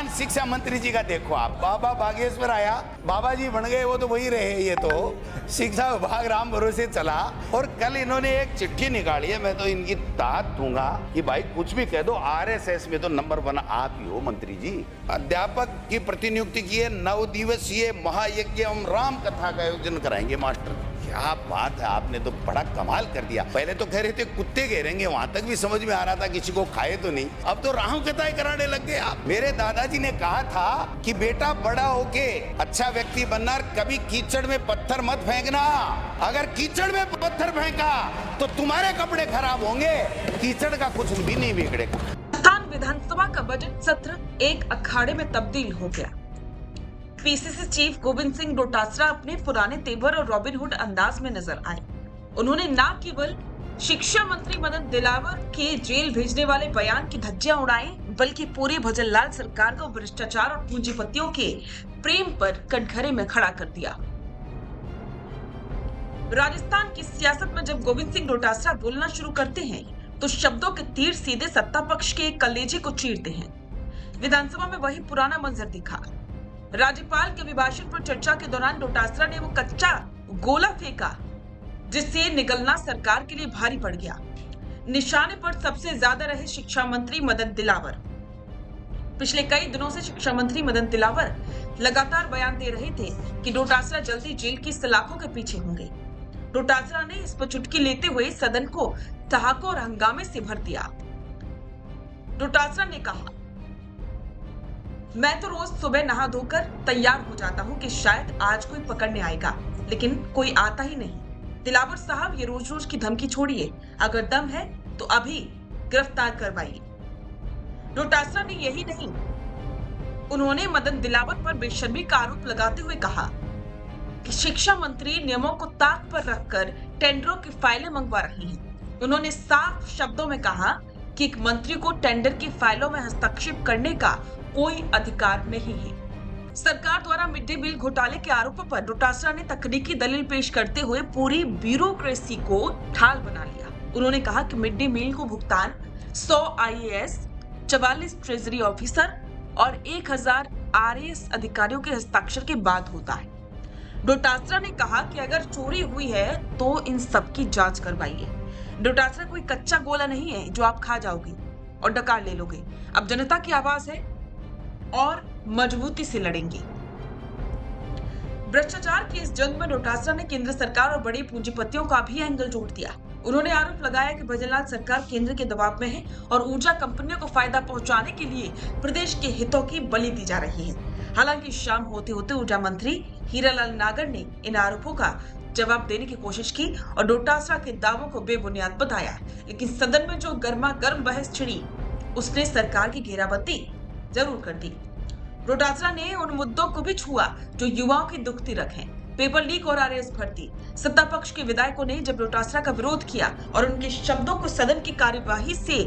वर्तमान शिक्षा मंत्री जी का देखो आप, बाबा बागेश्वर आया, बाबा जी बन गए, वो तो वही रहे। ये तो शिक्षा विभाग राम भरोसे चला। और कल इन्होंने एक चिट्ठी निकाली है, मैं तो इनकी दाद दूंगा कि भाई कुछ भी कह दो, आरएसएस में तो नंबर 1 आप ही हो मंत्री जी। अध्यापक की प्रतिनियुक्ति की है, 9 दिवसीय महायज्ञ एवं राम कथा का आयोजन कराएंगे मास्टर। क्या बात है, आपने तो बड़ा कमाल कर दिया। पहले तो कह रहे थे कुत्ते घेरेंगे, वहां तक भी समझ में आ रहा था किसी को खाए तो नहीं, अब तो राम कथाएं कराने लग गए आप। मेरे दादाजी ने कहा था कि बेटा बड़ा होके अच्छा व्यक्ति बनना, कभी कीचड़ में पत्थर मत फेंकना। अगर कीचड़ में पत्थर फेंका तो तुम्हारे कपड़े खराब होंगे, कीचड़ का कुछ भी नहीं बिगड़ेगा। राजस्थान विधानसभा का बजट सत्र एक अखाड़े में तब्दील हो गया। पीसीसी चीफ गोविंद सिंह डोटासरा अपने पुराने तेवर और रॉबिनहुड अंदाज में नजर आए। उन्होंने न केवल शिक्षा मंत्री मदन दिलावर के जेल भेजने वाले बयान की धज्जियां उड़ाई, बल्कि पूरी भजनलाल सरकार को भ्रष्टाचार और पूंजीपतियों के प्रेम पर कटघरे में खड़ा कर दिया। राजस्थान की सियासत में जब गोविंद सिंह डोटासरा बोलना शुरू करते हैं तो शब्दों के तीर सीधे सत्ता पक्ष के कलेजे को चीरते हैं। विधानसभा में वही पुराना मंजर दिखा। राज्यपाल के अभिभाषण पर चर्चा के दौरान डोटासरा ने वो कच्चा गोला फेंका जिससे निगलना सरकार के लिए भारी पड़ गया। निशाने पर सबसे ज्यादा रहे शिक्षा मंत्री मदन दिलावर। पिछले कई दिनों से शिक्षा मंत्री मदन दिलावर लगातार बयान दे रहे थे कि डोटासरा जल्दी जेल की सलाखों के पीछे होंगे। डोटासरा ने इस पर चुटकी लेते हुए सदन को ठहाकों और हंगामे से भर दिया। डोटासरा ने कहा, मैं तो रोज सुबह नहा धोकर तैयार हो जाता हूँ कि शायद आज कोई पकड़ने आएगा, लेकिन कोई आता ही नहीं। दिलावर साहब, ये रोज रोज की धमकी छोड़िए, अगर दम है तो अभी गिरफ्तार करवाइए। डोटासरा ने यही नहीं, उन्होंने मदन दिलावर पर बेशर्मी का आरोप लगाते हुए कहा कि शिक्षा मंत्री नियमों को ताक पर रखकर टेंडरों की फाइलें मंगवा रही हैं। उन्होंने साफ शब्दों में कहा कि एक मंत्री को टेंडर की फाइलों में हस्तक्षेप करने का कोई अधिकार नहीं है। सरकार द्वारा मिड डे मील घोटाले के आरोपों पर डोटासरा ने तकनीकी दलील पेश करते हुए पूरी ब्यूरोक्रेसी को ढाल बना लिया। उन्होंने कहा कि मिड डे मील को भुगतान 100 आईएएस, 44 ट्रेजरी ऑफिसर और 1000 आरएएस अधिकारियों के हस्ताक्षर के बाद होता है। डोटासरा ने कहा कि अगर चोरी हुई है तो इन सब की जांच करवाइए। डोटासरा कोई कच्चा गोला नहीं है जो आप खा जाओगे और डकार ले लोगे। अब जनता की आवाज है और मजबूती से लड़ेंगे। भ्रष्टाचार की इस जंग में डोटासरा ने केंद्र सरकार और बड़े पूंजीपतियों का भी एंगल जोड़ दिया। उन्होंने आरोप लगाया कि भजनलाल सरकार केंद्र के दबाव में है और ऊर्जा कंपनियों को फायदा पहुंचाने के लिए प्रदेश के हितों की बलि दी जा रही है। हालांकि शाम होते होते ऊर्जा मंत्री हीरालाल नागर ने इन आरोपों का जवाब देने की कोशिश की और डोटासरा के दावों को बेबुनियाद बताया, लेकिन सदन में जो गर्मा गर्म बहस छिड़ी उसने सरकार की घेराबंदी जरूर कर दी। डोटासरा ने उन मुद्दों को भी छुआ जो युवाओं की दुखती रखें, पेपर लीक और आरएएस भर्ती। सत्ता पक्ष के विधायकों ने जब डोटासरा का विरोध किया और उनके शब्दों को सदन की कार्यवाही से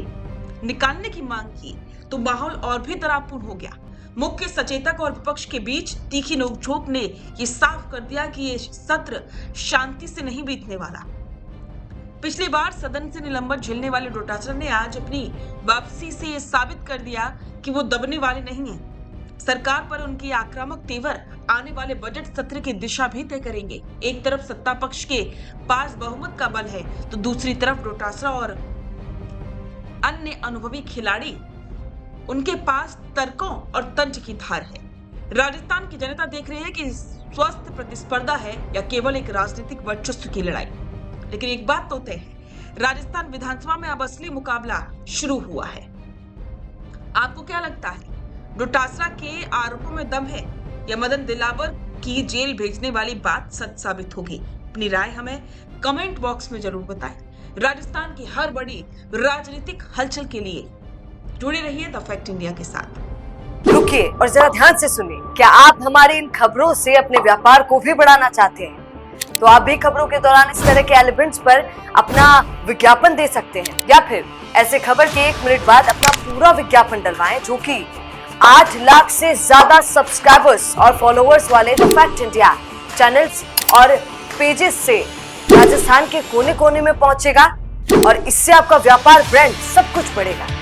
निकालने की मांग की तो माहौल और भी तनावपूर्ण हो गया। मुख्य सचेतक और विपक्ष के बीच तीखी नोकझोंक ने ये साफ कर दिया कि ये सत्र शांति से नहीं बीतने वाला। पिछली बार सदन से निलंबन झेलने वाले डोटासरा ने आज अपनी वापसी से ये साबित कर दिया कि वो दबने वाले नहीं हैं। सरकार पर उनकी आक्रामक तेवर आने वाले बजट सत्र की दिशा भी तय करेंगे। एक तरफ सत्ता पक्ष के पास बहुमत का बल है तो दूसरी तरफ डोटासरा और अन्य अनुभवी खिलाड़ी, उनके पास तर्कों और तंज की धार है। राजस्थान की जनता देख रही है कि स्वस्थ प्रतिस्पर्धा है या केवल एक राजनीतिक वर्चस्व की लड़ाई। लेकिन एक बात तो तय है, राजस्थान विधानसभा में अब असली मुकाबला शुरू हुआ है। आपको क्या लगता है, डोटासरा के आरोपों में दम है या मदन दिलावर की जेल भेजने वाली बात सच साबित होगी? अपनी राय हमें कमेंट बॉक्स में जरूर बताएं। राजस्थान की हर बड़ी राजनीतिक हलचल के लिए जुड़े रहिए द फैक्ट इंडिया के साथ। रुकिए और जरा ध्यान से सुनिए। क्या आप हमारी इन खबरों से अपने व्यापार को भी बढ़ाना चाहते हैं? तो आप भी खबरों के दौरान इस तरह के एलिमेंट्स पर अपना विज्ञापन दे सकते हैं, या फिर ऐसे खबर के 1 मिनट बाद अपना पूरा विज्ञापन डलवाएं, जो कि 8 लाख से ज्यादा सब्सक्राइबर्स और फॉलोअर्स वाले द फैक्ट इंडिया चैनल्स और पेजेस से राजस्थान के कोने कोने में पहुंचेगा और इससे आपका व्यापार, ब्रांड सब कुछ बढ़ेगा।